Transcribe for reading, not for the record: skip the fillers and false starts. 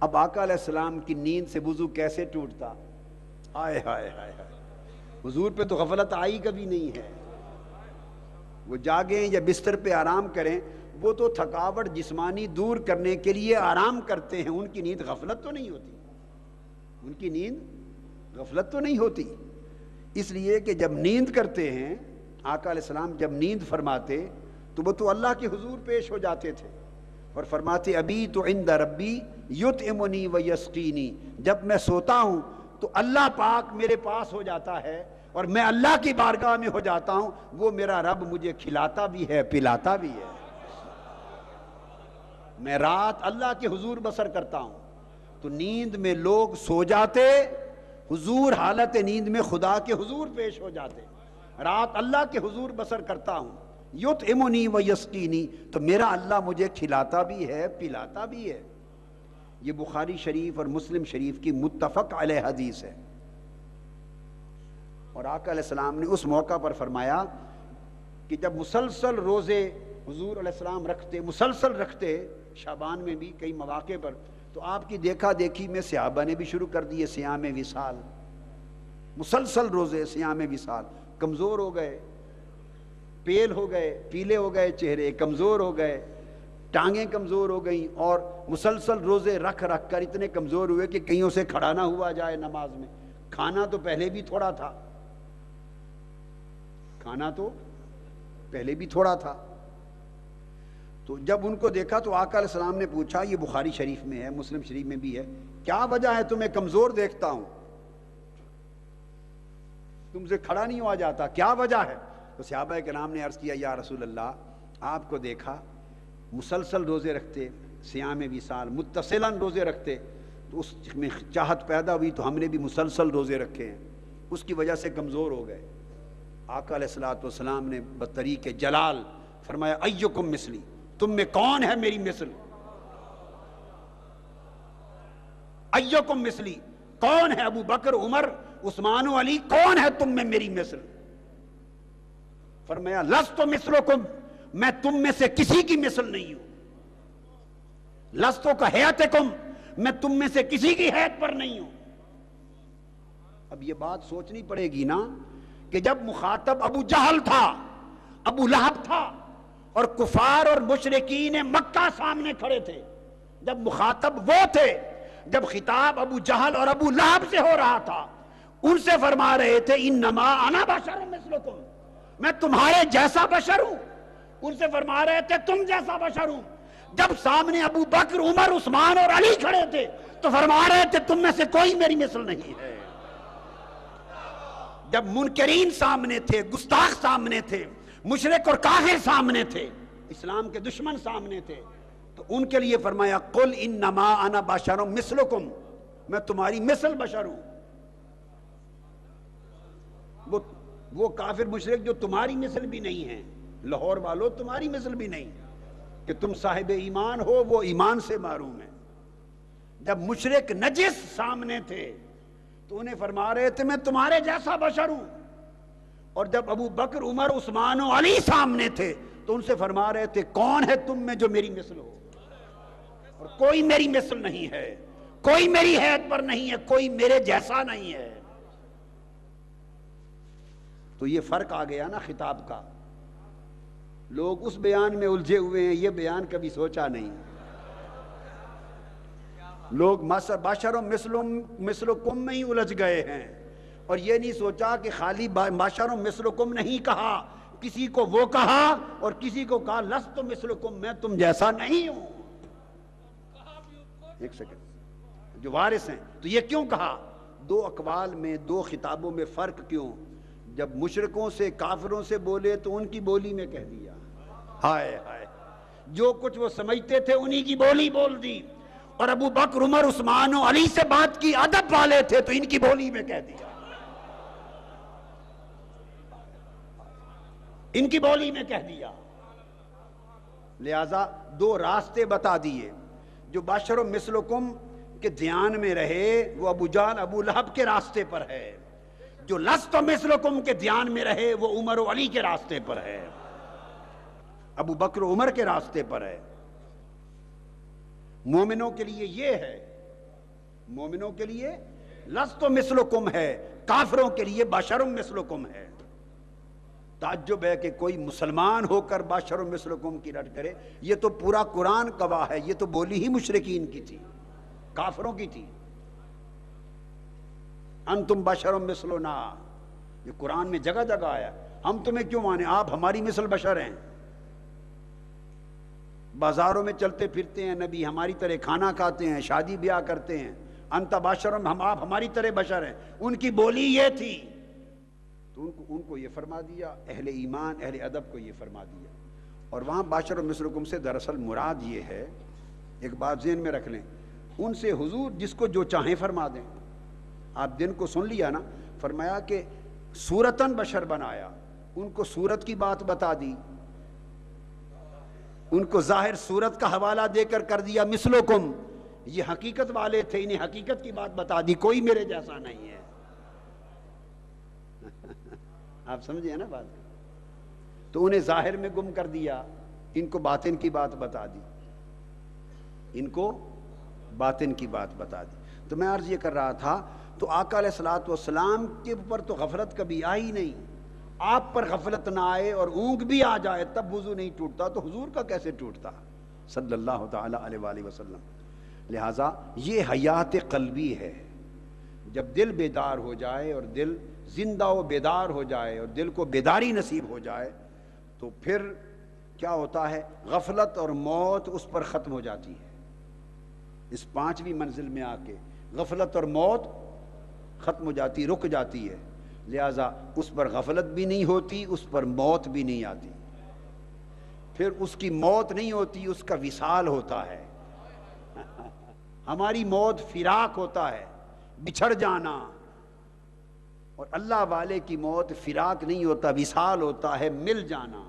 اب آقا علیہ السلام کی نیند سے وضو کیسے ٹوٹتا؟ ہائے ہائے ہائے ہائے، حضور پہ تو غفلت آئی کبھی نہیں ہے. وہ جاگیں یا بستر پہ آرام کریں، وہ تو تھکاوٹ جسمانی دور کرنے کے لیے آرام کرتے ہیں. ان کی نیند غفلت تو نہیں ہوتی، ان کی نیند غفلت تو نہیں ہوتی. اس لیے کہ جب نیند کرتے ہیں آقا علیہ السلام، جب نیند فرماتے تو وہ تو اللہ کے حضور پیش ہو جاتے تھے اور فرماتے ابھی تو عند ربی یطعمنی و یسقینی. جب میں سوتا ہوں تو اللہ پاک میرے پاس ہو جاتا ہے اور میں اللہ کی بارگاہ میں ہو جاتا ہوں، وہ میرا رب مجھے کھلاتا بھی ہے پلاتا بھی ہے. میں رات اللہ کے حضور بسر کرتا ہوں. تو نیند میں لوگ سو جاتے، حضور حالت نیند میں خدا کے حضور پیش ہو جاتے. رات اللہ کے حضور بسر کرتا ہوں، یطعمنی و یسقینی، تو میرا اللہ مجھے کھلاتا بھی ہے پلاتا بھی ہے. یہ بخاری شریف اور مسلم شریف کی متفق علیہ حدیث ہے. اور آقا علیہ السلام نے اس موقع پر فرمایا کہ جب مسلسل روزے حضور علیہ السلام رکھتے، مسلسل رکھتے، شعبان میں بھی کئی مواقع پر، تو آپ کی دیکھا دیکھی میں صحابہ نے بھی شروع کر دیے صیام وصال. مسلسل روزے صیام وصال. کمزور ہو گئے، پیل ہو گئے، پیلے ہو گئے چہرے، کمزور ہو گئے، ٹانگیں کمزور ہو گئیں، اور مسلسل روزے رکھ رکھ کر اتنے کمزور ہوئے کہ کئیوں سے کھڑا نہ ہوا جائے نماز میں. کھانا تو پہلے بھی تھوڑا تھا، کھانا تو پہلے بھی تھوڑا تھا. تو جب ان کو دیکھا تو آقا علیہ السلام نے پوچھا، یہ بخاری شریف میں ہے، مسلم شریف میں بھی ہے، کیا وجہ ہے تمہیں کمزور دیکھتا ہوں، تم سے کھڑا نہیں ہوا جاتا، کیا وجہ ہے؟ تو صحابہ کرام نے عرض کیا یا رسول اللہ، آپ کو دیکھا مسلسل روزے رکھتے، صیام وصال متصلاً روزے رکھتے، تو اس میں چاہت پیدا ہوئی تو ہم نے بھی مسلسل روزے رکھے ہیں، اس کی وجہ سے کمزور ہو گئے. آقا علیہ السلام نے بطریق جلال فرمایا ایکم مثلی، تم میں کون ہے میری مثل؟ ایکم مثلی، کون ہے ابو بکر عمر عثمان و علی، کون ہے تم میں میری مثل؟ فرمایا لست مثلکم، میں تم میں سے کسی کی مثل نہیں ہوں. لست کہیاتکم، میں تم میں سے کسی کی حیت پر نہیں ہوں. اب یہ بات سوچنی پڑے گی نا کہ جب مخاطب ابو جہل تھا، ابو لہب تھا، اور کفار اور مشرکین مکہ سامنے کھڑے تھے، جب مخاطب وہ تھے، جب خطاب ابو جہل اور ابو لہب سے ہو رہا تھا، ان سے فرما رہے تھے انما انا بشر مثلکم، میں تمہارے جیسا بشر ہوں. ان سے فرما رہے تھے تم جیسا بشر ہوں. جب سامنے ابو بکر عمر عثمان اور علی کھڑے تھے تو فرما رہے تھے تم میں سے کوئی میری مثل نہیں ہے. جب منکرین سامنے تھے، گستاخ سامنے تھے، مشرک اور کافر سامنے تھے، اسلام کے دشمن سامنے تھے، تو ان کے لیے فرمایا قل انما انا بشر مثلکم، میں تمہاری مثل بشر ہوں. وہ کافر مشرک جو تمہاری مثل بھی نہیں ہیں، لاہور والو تمہاری مثل بھی نہیں کہ تم صاحب ایمان ہو، وہ ایمان سے محروم ہیں. جب مشرک نجس سامنے تھے تو انہیں فرما رہے تھے میں تمہارے جیسا بشر ہوں. اور جب ابو بکر عمر عثمان و علی سامنے تھے تو ان سے فرما رہے تھے کون ہے تم میں جو میری مثل ہو؟ اور کوئی میری مثل نہیں ہے، کوئی میری حیت پر نہیں ہے، کوئی میرے جیسا نہیں ہے. تو یہ فرق آ گیا نا خطاب کا. لوگ اس بیان میں الجھے ہوئے ہیں، یہ بیان کبھی سوچا نہیں. لوگ بشر مثلکم میں ہی الجھ گئے ہیں، اور یہ نہیں سوچا کہ خالی بشر مثلکم نہیں کہا، کسی کو وہ کہا اور کسی کو کہا لست مثلکم، میں تم جیسا نہیں ہوں. ایک سیکنڈ، جو وارث ہیں تو یہ کیوں کہا؟ دو اقوال میں، دو خطابوں میں فرق کیوں؟ جب مشرکوں سے کافروں سے بولے تو ان کی بولی میں کہہ دیا، ہائے ہائے، جو کچھ وہ سمجھتے تھے انہی کی بولی بول دی. اور ابو بکر عمر عثمان و علی سے بات کی ادب والے تھے تو ان کی بولی میں کہہ دیا، ان کی بولی میں کہہ دیا. لہذا دو راستے بتا دیے. جو بشر مثلکم کے دھیان میں رہے وہ ابو جہل ابو لہب کے راستے پر ہے، جو لست مثلکم کے دھیان میں رہے وہ عمر و علی کے راستے پر ہے، ابو بکر و عمر کے راستے پر ہے. مومنوں کے لیے یہ ہے مومنوں کے لیے لست مثلکم ہے، کافروں کے لیے بشر مثلکم ہے۔ تعجب ہے کہ کوئی مسلمان ہو کر بشر مثلکم کی رٹ کرے، یہ تو پورا قرآن گواہ ہے، یہ تو بولی ہی مشرکین کی تھی، کافروں کی تھی۔ انتم بشر مثلنا، یہ قرآن میں جگہ جگہ آیا، ہم تمہیں کیوں مانے، آپ ہماری مثل بشر ہیں۔ بازاروں میں چلتے پھرتے ہیں، نبی ہماری طرح کھانا کھاتے ہیں، شادی بیاہ کرتے ہیں، انت بشر، آپ ہماری طرح بشر ہیں۔ ان کی بولی یہ تھی تو ان کو یہ فرما دیا، اہل ایمان اہل ادب کو یہ فرما دیا۔ اور وہاں بشر مثلکم سے دراصل مراد یہ ہے، ایک بات ذہن میں رکھ لیں، ان سے حضور جس کو جو چاہیں فرما دیں۔ آپ دن کو سن لیا نا، فرمایا کہ صورتاً بشر بنایا، ان کو صورت کی بات بتا دی، ان کو ظاہر صورت کا حوالہ دے کر دیا مثلکم، یہ حقیقت والے تھے، انہیں حقیقت کی بات بتا دی، کوئی میرے جیسا نہیں ہے۔ آپ سمجھے نا بات، تو انہیں ظاہر میں گم کر دیا، ان کو باطن کی بات بتا دی، ان کو باطن کی بات بتا دی۔ تو میں عرض یہ کر رہا تھا، تو آقا علیہ الصلوۃ والسلام کے اوپر تو غفلت کبھی آئی نہیں، آپ پر غفلت نہ آئے اور اونگ بھی آ جائے تب وضو نہیں ٹوٹتا، تو حضور کا کیسے ٹوٹتا صلی اللہ تعالی علیہ وآلہ وسلم۔ لہٰذا یہ حیات قلبی ہے، جب دل بیدار ہو جائے اور دل زندہ و بیدار ہو جائے اور دل کو بیداری نصیب ہو جائے تو پھر کیا ہوتا ہے، غفلت اور موت اس پر ختم ہو جاتی ہے۔ اس پانچویں منزل میں آ کے غفلت اور موت ختم ہو جاتی، رک جاتی ہے، لہٰذا اس پر غفلت بھی نہیں ہوتی، اس پر موت بھی نہیں آتی، پھر اس کی موت نہیں ہوتی، اس کا وصال ہوتا ہے۔ ہماری موت فراق ہوتا ہے، بچھڑ جانا، اور اللہ والے کی موت فراق نہیں ہوتا، وصال ہوتا ہے، مل جانا۔